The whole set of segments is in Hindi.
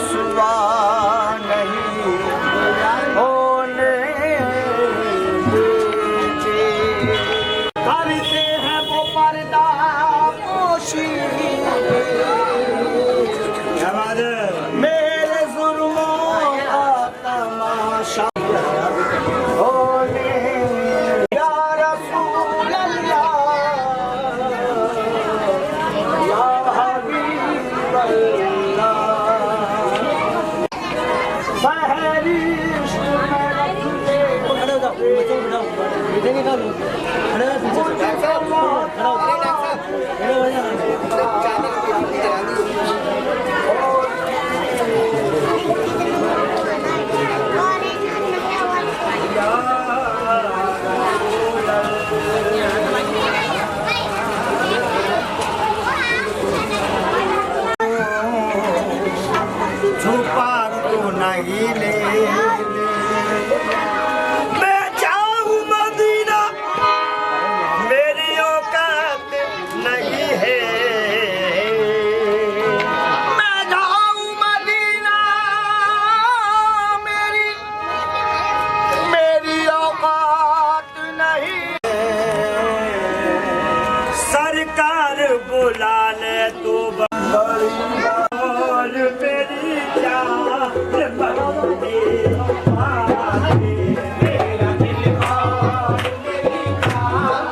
रुसवा नहीं होने दीजिए। करते हैं वो पर्दा पोशी मेरे जुल्मों का तमाशा होने। या रसूल अल्लाह या हबीब अल्लाह फहरिस्त में रखते छुपा तो नहीं ले मैं जाऊं मदीना मेरी औकात नहीं है। मैं जाऊं मदीना मेरी औकात नहीं है। सरकार बुला ले तो और मेरी जान बंदे मेरा दिल और मेरी जान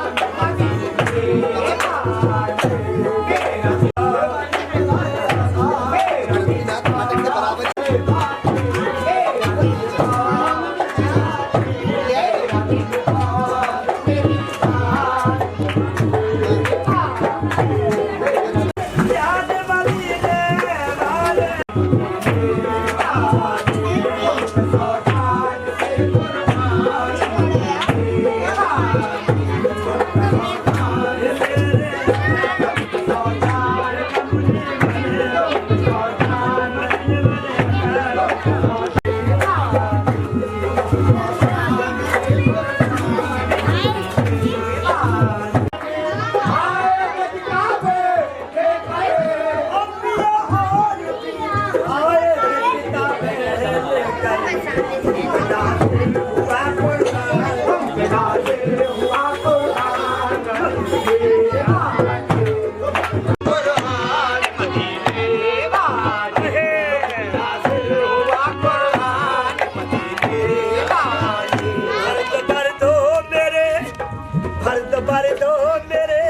भर दो मेरे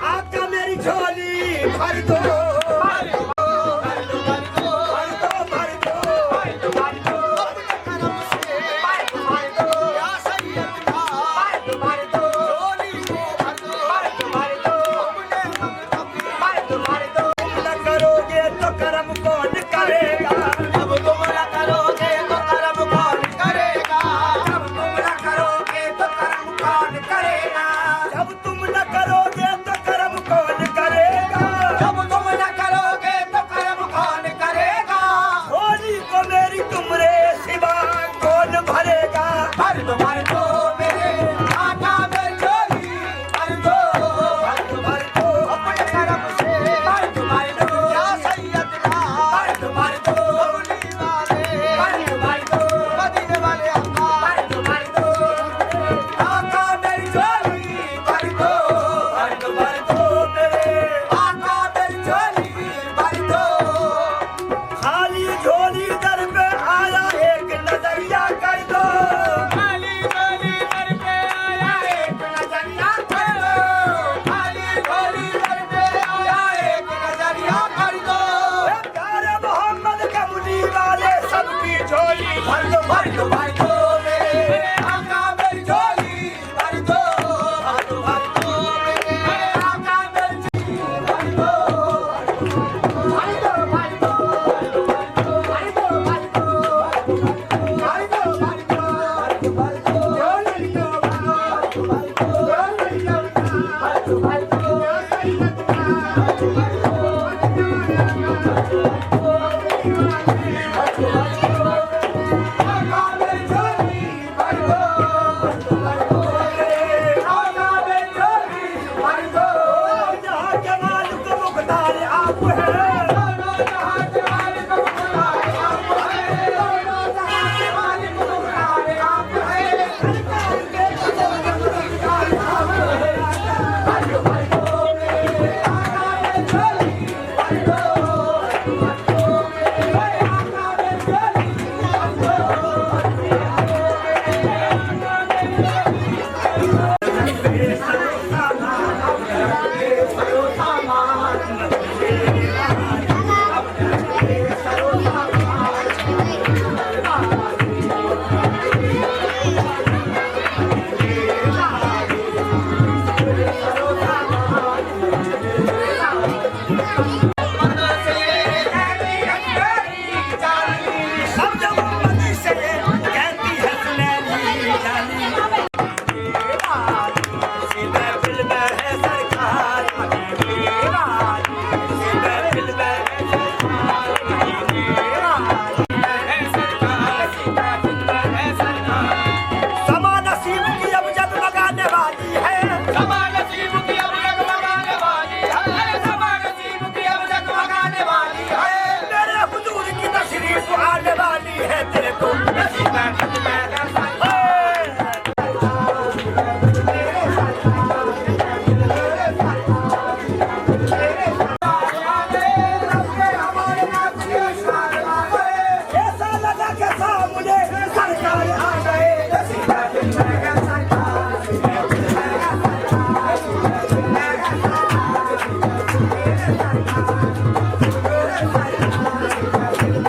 आका मेरी झोली भर दो।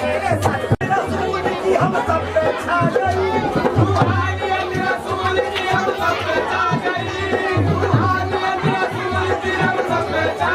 रसूल की हम सब पे छा गई रूहानियत रसूल की हम सब पे छा गई, रूहानियत रसूल की हम सब पे छा